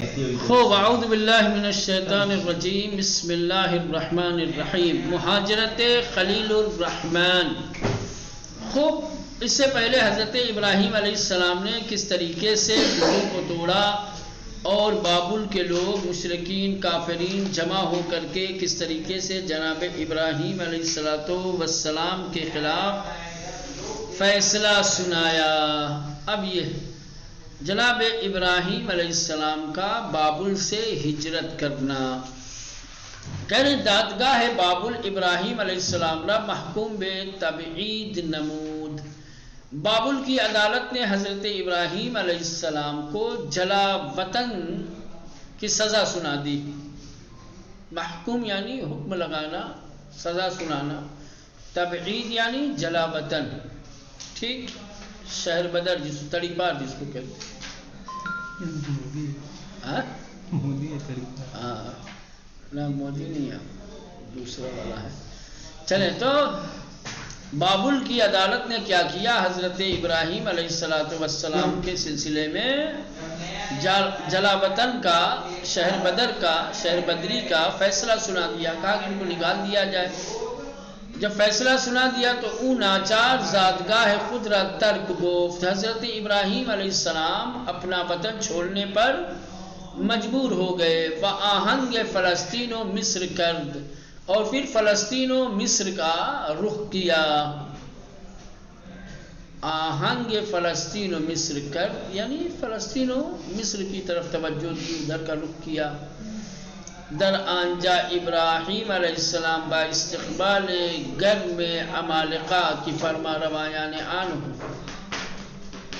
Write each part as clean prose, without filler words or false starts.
خوب اعوذ باللہ من الشیطان الرجیم بسم اللہ الرحمن الرحیم مہاجرت خلیل الرحمن۔ خوب اس سے پہلے حضرت ابراہیم علیہ السلام نے کس طریقے سے لوگوں کو توڑا اور بابل کے لوگ مشرکین کافرین جمع ہو کر کے کس طریقے سے جناب ابراہیم علیہ السلام کے خلاف فیصلہ سنایا۔ اب یہ جناب ابراہیم علیہ السلام کا بابل سے ہجرت کرنا، کہنے دادگاہ بابل ابراہیم علیہ السلام را محکوم بے تبعید نمود۔ بابل کی عدالت نے حضرت ابراہیم علیہ السلام کو جلا وطن کی سزا سنا دی۔ محکوم یعنی حکم لگانا، سزا سنانا، تبعید یعنی جلا وطن، ٹھیک، شہر بدر جس تڑی پار جس کو کہتے ہیں، نہ مودی نہیں ہے، دوسرا والا ہے۔ چلیں تو بابل کی عدالت نے کیا کیا، حضرت ابراہیم علیہ السلام کے سلسلے میں جلا وطن کا، شہر بدر کا، شہر بدری کا فیصلہ سنا دیا، کہا کہ ان کو نکال دیا جائے۔ جب فیصلہ سنا دیا تو اون ناچار زادگاہ خود را ترک گفت، حضرت ابراہیم علیہ السلام اپنا وطن چھوڑنے پر مجبور ہو گئے۔ وآہنگ فلسطین و مصر کرد، اور پھر فلسطین و مصر کا رخ کیا۔ آہنگ فلسطین و مصر کرد یعنی فلسطین و مصر کی طرف توجہ دی، ادھر کا رخ کیا۔ در آنجا ابراہیم علیہ السلام با استقبال گرم عمالقہ کی فرما روایان آنہ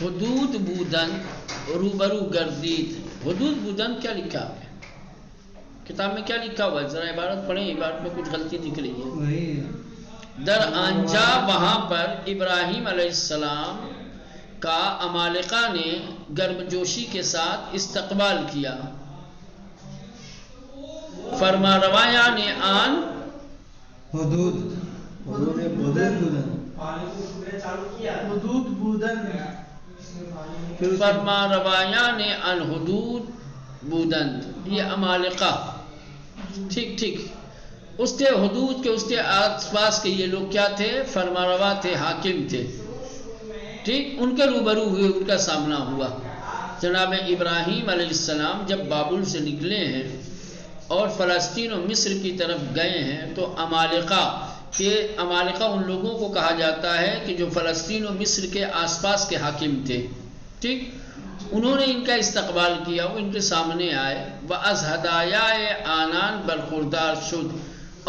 حدود بودن روبرو گردید۔ حدود بودن کیا لکھا ہے کتاب میں، کیا لکھا ہوا ہے؟ ذرا عبارت پڑھیں، عبارت میں کچھ غلطی دکھ رہی ہے۔ در آنجا وہاں پر ابراہیم علیہ السلام کا عمالقہ نے گرم جوشی کے ساتھ استقبال کیا۔ فرما روایان آن حدود فرما روایان ان حدود بودند، یہ عمالقہ، ٹھیک ٹھیک، اس کے حدود کے، اس کے آس پاس کے یہ لوگ کیا تھے؟ فرما روا تھے، حاکم تھے، ٹھیک، ان کے روبرو ہوئے، ان کا سامنا ہوا۔ جناب ابراہیم علیہ السلام جب بابل سے نکلے ہیں اور فلسطین و مصر کی طرف گئے ہیں تو عمالقہ ان لوگوں کو کہا جاتا ہے کہ جو فلسطین و مصر کے آس پاس کے حاکم تھے، ٹھیک، انہوں نے ان کا استقبال کیا، وہ ان کے سامنے آئے۔ وَأَزْ هَدَایَا آنان برخوردار شد،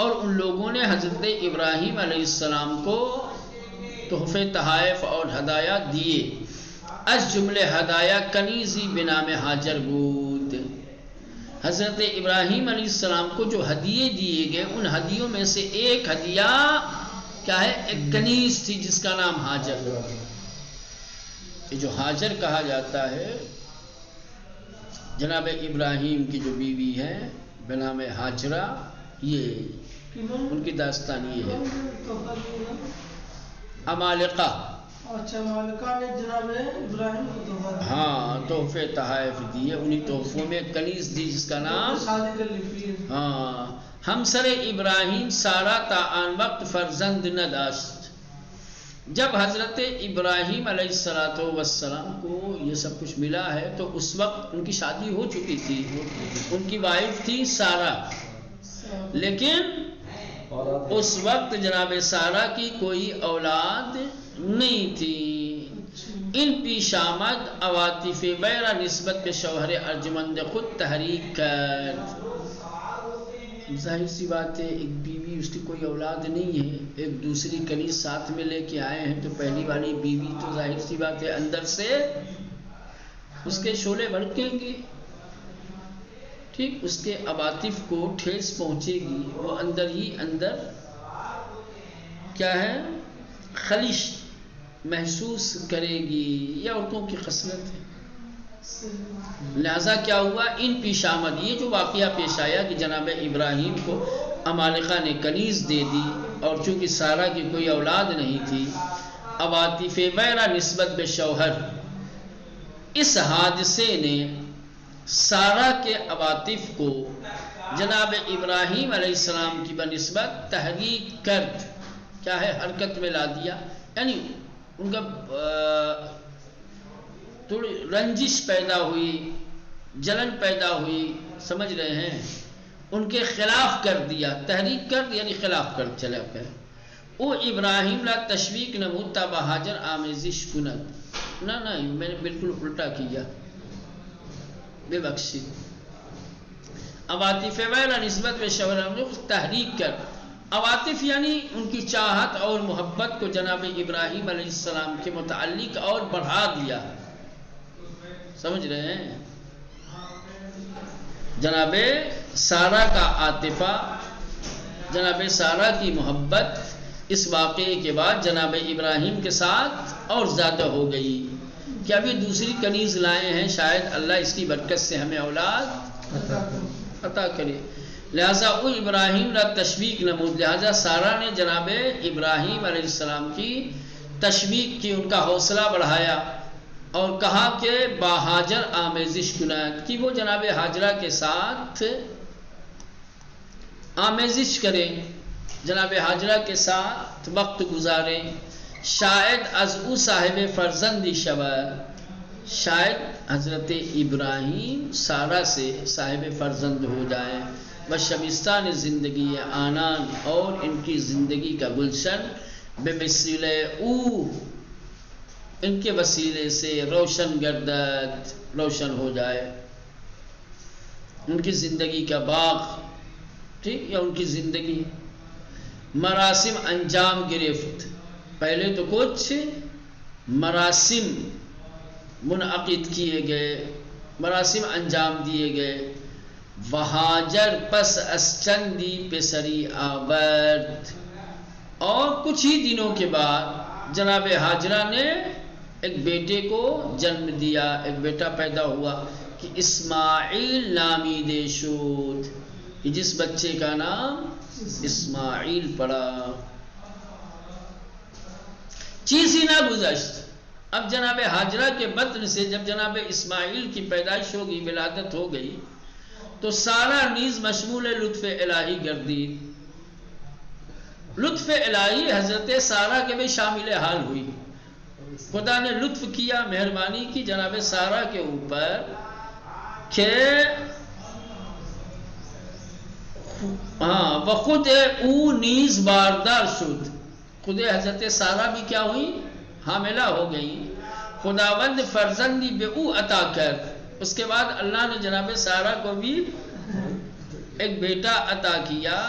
اور ان لوگوں نے حضرت ابراہیم علیہ السلام کو تحفے تحائف اور ہدایہ دیے۔ از جملے ہدایہ کنیزی بنام حاجر بود، حضرت ابراہیم علیہ السلام کو جو ہدیے دیے گئے ان ہدیوں میں سے ایک ہدیہ کیا ہے؟ ایک کنیز تھی جس کا نام حاجر۔ یہ جو حاجر کہا جاتا ہے جناب ابراہیم کی جو بیوی ہے بنام حاجرہ، یہ ان کی داستان یہ ہے۔ عمالقہ، اچھا، عمالقہ نے جناب ابراہیم کو تحفہ، ہاں، تحفے تحائف دیے، انہی تحفوں میں کنیز دی جس کا نام، شادی کر لی، ہاں، ہمسر ابراہیم سارا تا آن وقت فرزند نہ داشت۔ جب حضرت ابراہیم علیہ السلام کو یہ سب کچھ ملا ہے تو اس وقت ان کی شادی ہو چکی تھی، ان کی وائف تھی سارا، لیکن اس وقت جناب سارا کی کوئی اولاد نہیں تھی۔ ان پیش آمد عواطف بیرا نسبت کے شوہر ارجمند خود تحریک کر، ظاہر سی بات ہے، ایک بیوی اس کی کوئی اولاد نہیں ہے، ایک دوسری کنیز ساتھ میں لے کے آئے ہیں تو پہلی والی بیوی تو ظاہر سی بات ہے اندر سے اس کے شعلے بھڑکیں گے، ٹھیک، اس کے عواطف کو ٹھیس پہنچے گی، وہ اندر ہی اندر کیا ہے؟ خلش محسوس کرے گی، یہ عورتوں کی خصلت ہے۔ لہذا کیا ہوا؟ ان پیش آمد، یہ جو واقعہ پیش آیا کہ جناب ابراہیم کو عمالقہ نے کنیز دے دی اور چونکہ سارا کی کوئی اولاد نہیں تھی، عواطف بیرا نسبت بے شوہر، اس حادثے نے سارہ کے عواطف کو جناب ابراہیم علیہ السلام کی بنسبت تحریک کرد، کیا ہے، حرکت میں لا دیا، یعنی ان کا تھوڑی رنجش پیدا ہوئی، جلن پیدا ہوئی، سمجھ رہے ہیں، ان کے خلاف کر دیا، تحریک کر یعنی خلاف کر چلا گیا۔ او ابراہیم لا تشویق نمود تا بہاجر آمیزش کند، نہ میں نے بالکل الٹا کیا، بے بخشی عواطف ویلا نسبت میں شور تحریک کر، عواطف یعنی ان کی چاہت اور محبت کو جناب ابراہیم علیہ السلام کے متعلق اور بڑھا دیا، سمجھ رہے ہیں، جناب سارہ کا عاطفہ، جناب سارہ کی محبت اس واقعے کے بعد جناب ابراہیم کے ساتھ اور زیادہ ہو گئی کہ ابھی دوسری کنیز لائے ہیں، شاید اللہ اس کی برکت سے ہمیں اولاد عطا کرے، لہذا او ابراہیم لا تشویق نمود، لہذا سارہ نے جناب ابراہیم علیہ السلام کی تشویق کی، ان کا حوصلہ بڑھایا اور کہا کہ با حاجر آمیزش کنند، کہ وہ جناب حاجرہ کے ساتھ آمیزش کریں، جناب حاجرہ کے ساتھ وقت گزاریں، شاید از او صاحب فرزندی شود، شاید حضرت ابراہیم سارہ سے صاحب فرزند ہو جائیں، و شبستان زندگی آنان، اور ان کی زندگی کا گلشن بے وسیلے او، ان کے وسیلے سے روشن گردد، روشن ہو جائے، ان کی زندگی کا باغ، ٹھیک، یا ان کی زندگی مراسم انجام گرفت، پہلے تو کچھ مراسم منعقد کیے گئے، مراسم انجام دیے گئے، وہاجر پس از چندی پسری آورد، اور کچھ ہی دنوں کے بعد جناب حاجرہ نے ایک بیٹے کو جنم دیا، ایک بیٹا پیدا ہوا کہ اسماعیل نامی دے شد، جس بچے کا نام اسماعیل پڑا۔ چیز ہی نہ گزشت، اب جناب حاجرہ کے بطن سے جب جناب اسماعیل کی پیدائش ہوگی، ولادت ہو گئی، تو سارہ نیز مشمول لطف الہی گردید، لطف الہی حضرت سارہ کے بھی شامل حال ہوئی، خدا نے لطف کیا، مہربانی کی جناب سارہ کے اوپر کہ وخود او نیز باردار شد، خود حضرت سارہ بھی کیا ہوئی، حاملہ ہو گئی، خداوند فرزندی بے او عطا کر، اس کے بعد اللہ نے جناب سارہ کو بھی ایک بیٹا عطا کیا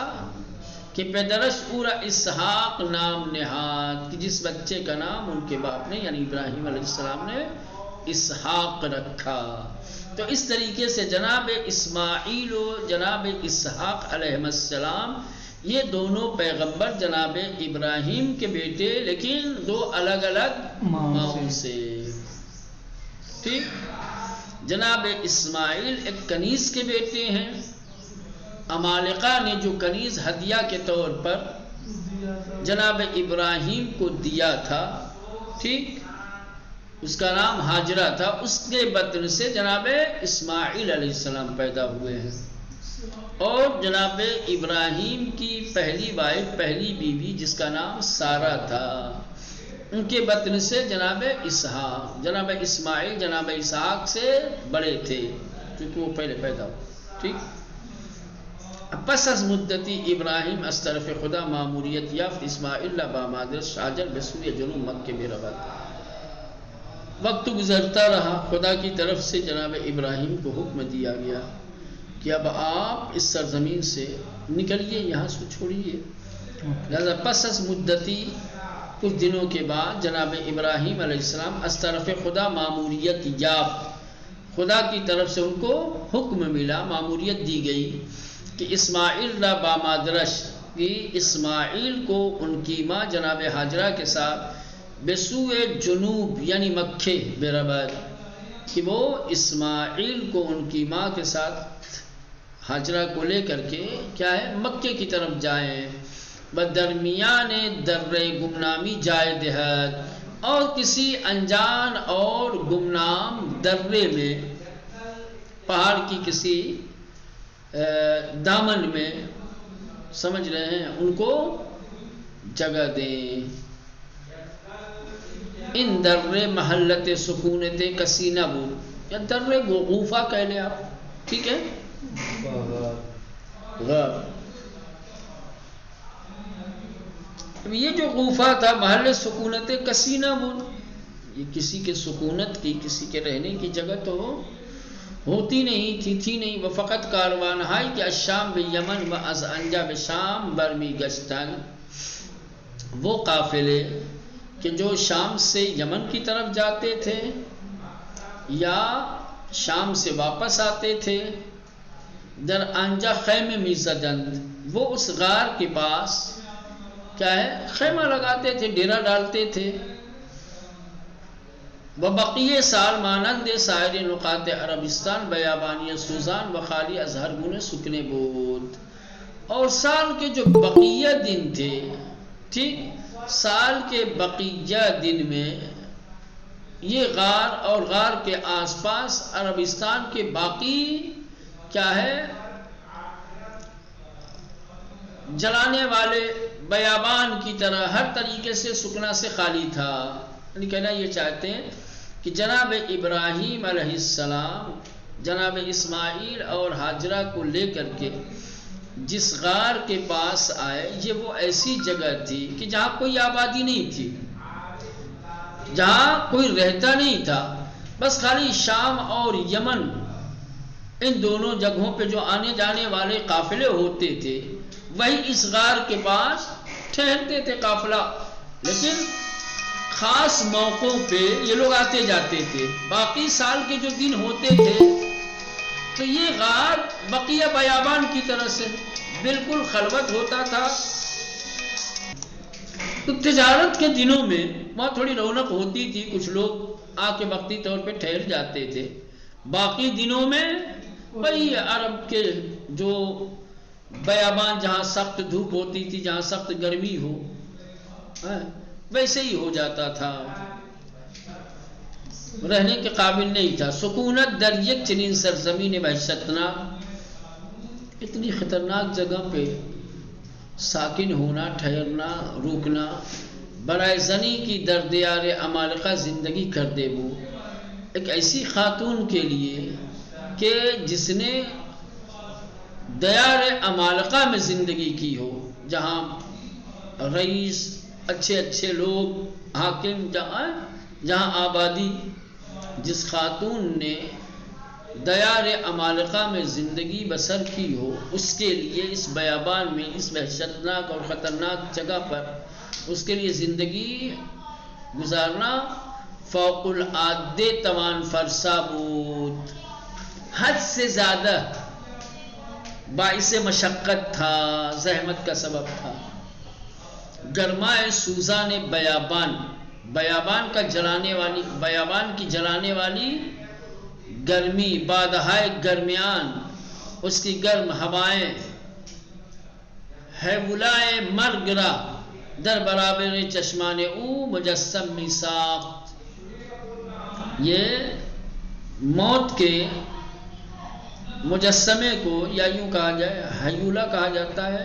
کہ پدرش اورا اسحاق نام نہاد، کہ جس بچے کا نام ان کے باپ نے یعنی ابراہیم علیہ السلام نے اسحاق رکھا۔ تو اس طریقے سے جناب اسماعیل و جناب اسحاق علیہ السلام یہ دونوں پیغمبر جناب ابراہیم کے بیٹے، لیکن دو الگ الگ ماؤں سے، ٹھیک، جناب اسماعیل ایک کنیز کے بیٹے ہیں، عمالقہ نے جو کنیز ہدیہ کے طور پر جناب ابراہیم کو دیا تھا، ٹھیک، اس کا نام حاجرہ تھا، اس کے بطن سے جناب اسماعیل علیہ السلام پیدا ہوئے ہیں، اور جناب ابراہیم کی پہلی وائف، پہلی بیوی جس کا نام سارہ تھا، ان کے بطن سے جناب اسحاق، جناب اسماعیل جناب اسحاق سے بڑے تھے کیونکہ وہ پہلے پیدا ہوئے، ٹھیک۔ پس از مدتی ابراہیم از طرف خدا ماموریت یافت، اسماعیل با مادر شاجر بسوی جنوب مکہ میں رود، وقت گزرتا رہا، خدا کی طرف سے جناب ابراہیم کو حکم دیا گیا کہ اب آپ اس سرزمین سے نکلیے، یہاں سے چھوڑیے، لہذا پس از مدتی کچھ دنوں کے بعد جناب ابراہیم علیہ السلام از طرف خدا ماموریت یافت، خدا کی طرف سے ان کو حکم ملا، ماموریت دی گئی کہ اسماعیل را با مادرش، کہ اسماعیل کو ان کی ماں جناب حاجرہ کے ساتھ بسوئے جنوب یعنی مکے برابر، کہ وہ اسماعیل کو ان کی ماں کے ساتھ حاجرہ کو لے کر کے کیا ہے مکے کی طرف جائیں، بدرمیان در گمنامی جائے دہد، اور کسی انجان اور گمنام درے میں پہاڑ کی کسی دامن میں، سمجھ رہے ہیں، ان کو جگہ دیں. ان در محلت سکونت کسینہ بود، یا در غوفہ کہہ لیں آپ، ٹھیک ہے، غار. یہ جو غوفہ تھا محل سکونت کسینہ بود، یہ کسی کے سکونت کی، کسی کے رہنے کی جگہ تو ہوتی نہیں تھی نہیں. وہ فقط کاروان ہائی کہ الشام بیمن و از انجا شام برمی گشتن، وہ قافلے کہ جو شام سے یمن کی طرف جاتے تھے یا شام سے واپس آتے تھے، در انجا خیمے می زدند، وہ اس غار کے پاس کیا ہے خیمہ لگاتے تھے، ڈیرا ڈالتے تھے. وبقیہ سال مانند سائر نقاط عربستان بیابانی سوزان و خالی از ہر گنے سکنے بود. اور سال کے جو بقیہ دن تھے، ٹھیک، سال کے بقیہ دن میں یہ غار اور غار کے آس پاس عربستان کے باقی کیا ہے جلانے والے بیابان کی طرح ہر طریقے سے سکنا سے خالی تھا. یعنی کہنا یہ چاہتے ہیں کہ جناب ابراہیم علیہ السلام جناب اسماعیل اور ہاجرہ کو لے کر کے جس غار کے پاس آئے، یہ وہ ایسی جگہ تھی کہ جہاں کوئی آبادی نہیں تھی، جہاں کوئی رہتا نہیں تھا، بس خالی شام اور یمن ان دونوں جگہوں پہ جو آنے جانے والے قافلے ہوتے تھے وہی اس غار کے پاس ٹھہرتے تھے قافلہ. لیکن خاص موقعوں پہ یہ لوگ آتے جاتے تھے، باقی سال کے جو دن ہوتے تھے تو یہ غار بقیہ بیابان کی طرح سے بالکل خلوت ہوتا تھا. تو تجارت کے دنوں میں وہاں تھوڑی رونق ہوتی تھی، کچھ لوگ آ کے وقتی طور پہ ٹھہر جاتے تھے. باقی دنوں میں وہی عرب کے جو بیابان جہاں سخت دھوپ ہوتی تھی، جہاں سخت گرمی ہو، ویسے ہی ہو جاتا تھا، رہنے کے قابل نہیں تھا. سکونت در یک چنین سرزمین وحشتناک، اتنی خطرناک جگہ پہ ساکن ہونا، ٹھہرنا، رکنا، برائے زنی کی دردیار عمالقہ زندگی کر دے. وہ ایک ایسی خاتون کے لیے کہ جس نے دیار عمالقہ میں زندگی کی ہو، جہاں رئیس، اچھے اچھے لوگ، حاکم، جہاں آبادی، جس خاتون نے دیار عمالقہ میں زندگی بسر کی ہو، اس کے لیے اس بیابان میں، اس وحشتناک اور خطرناک جگہ پر اس کے لیے زندگی گزارنا فوق العادے توان فرسا بود، حد سے زیادہ باعث مشقت تھا، زحمت کا سبب تھا. گرمائے سوزان بیابان، بیابان کا جلانے والی، بیابان کی جلانے والی گرمی، بادہائے گرمیان، اس کی گرم ہوائیں، ہے ولائے مرگرا در برابر چشمان او مجسم می ساخت. یہ موت کے مجسمے کو، یا یوں کہا جائے ہیولہ کہا جاتا ہے،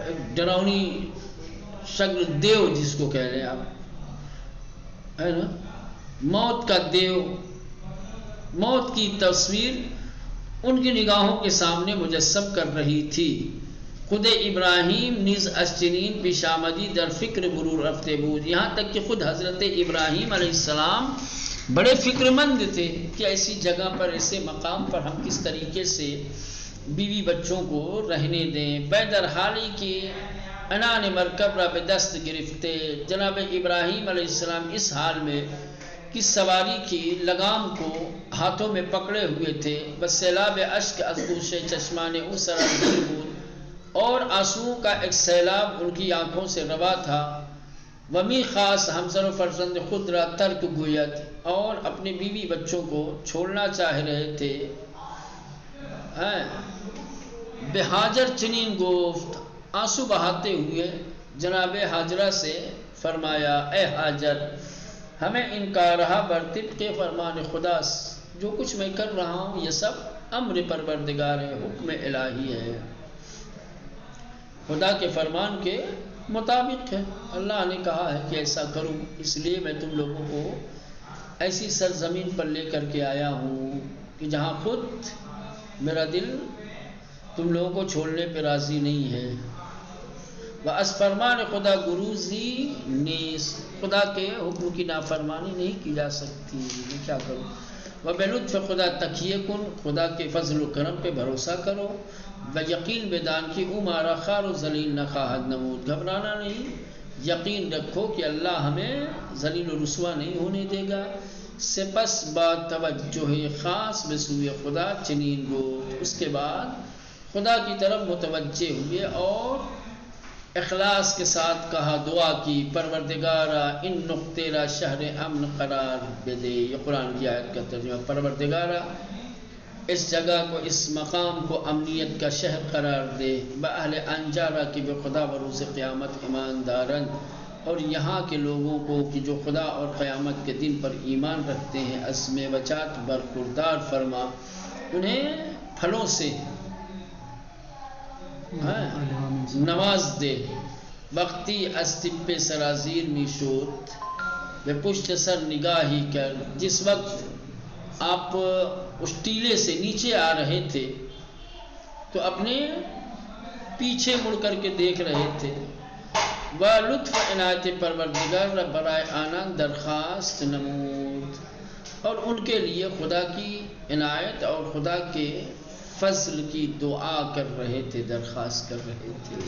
ایک ڈراؤنی شکل، دیو جس کو کہہ رہے آپ، ہے نا، موت کا دیو، موت کی تصویر ان کی نگاہوں کے سامنے مجسم کر رہی تھی. خود ابراہیم نیز اشچنین پیش آمدی در فکر برور رفتے بود، یہاں تک کہ خود حضرت ابراہیم علیہ السلام بڑے فکر مند تھے کہ ایسی جگہ پر، ایسے مقام پر ہم کس طریقے سے بیوی بچوں کو رہنے دیں. بیدر حالی کی انان مرکب را بدست گرفتے، جناب ابراہیم علیہ السلام اس حال میں کہ سواری کی لگام کو ہاتھوں میں پکڑے ہوئے تھے. بس سیلاب اشک از گوش چشمان او سرازیر بود، اور آنسوؤں کا ایک سیلاب ان کی آنکھوں سے روا تھا. ومی خاص ہمسر و فرزند خود را ترک گوید، اور اپنے بیوی بچوں کو چھوڑنا چاہ رہے تھے. بہاجر چنین گفت، آنسو بہاتے ہوئے جناب ہاجرہ سے فرمایا، اے ہاجر، ہمیں ان کا رہا بر طبق فرمان خدا جو کچھ میں کر رہا ہوں یہ سب امر پروردگار ہے، حکم الہی ہے، خدا کے فرمان کے مطابق ہے۔ اللہ نے کہا ہے کہ ایسا کروں، اس لیے میں تم لوگوں کو ایسی سرزمین پر لے کر کے آیا ہوں کہ جہاں خود میرا دل تم لوگوں کو چھوڑنے پہ راضی نہیں ہے۔ بس فرمان خدا گروزی نیس، خدا کے حکم کی نافرمانی نہیں کی جا سکتی، میں کیا کروں۔ وبلطف خدا تکیے کن، خدا کے فضل و کرم پہ بھروسہ کرو، یقین بدان کی مارا خار و ذلیل نہ خواہد نمود، گھبرانا نہیں، یقین رکھو کہ اللہ ہمیں ذلیل و رسوا نہیں ہونے دے گا۔ سپس بعد توجہ خاص بسوئے خدا چنین گو، اس کے بعد خدا کی طرف متوجہ ہوئے اور اخلاص کے ساتھ کہا، دعا کی، پروردگارا ان نقطے را شہر امن قرار دے۔ یہ قرآن کی آیت کا ترجمہ، پروردگارا اس جگہ کو، اس مقام کو امنیت کا شہر قرار دے، باہل انجارا کی بے خدا و روز قیامت ایماندارن، اور یہاں کے لوگوں کو کہ جو خدا اور قیامت کے دن پر ایمان رکھتے ہیں، عزم وچات برخوردار فرما، انہیں پھلوں سے نواز دے۔ وقتی از طب سرازیر میشود بے پشت سر نگاہی کر، جس وقت آپ اس ٹیلے سے نیچے آ رہے تھے تو اپنے پیچھے مڑ کر کے دیکھ رہے تھے، وہ لطف عنایت پروردگار برائے آنان درخواست نمود، اور ان کے لیے خدا کی عنایت اور خدا کے فضل کی دعا کر رہے تھے، درخواست کر رہے تھے۔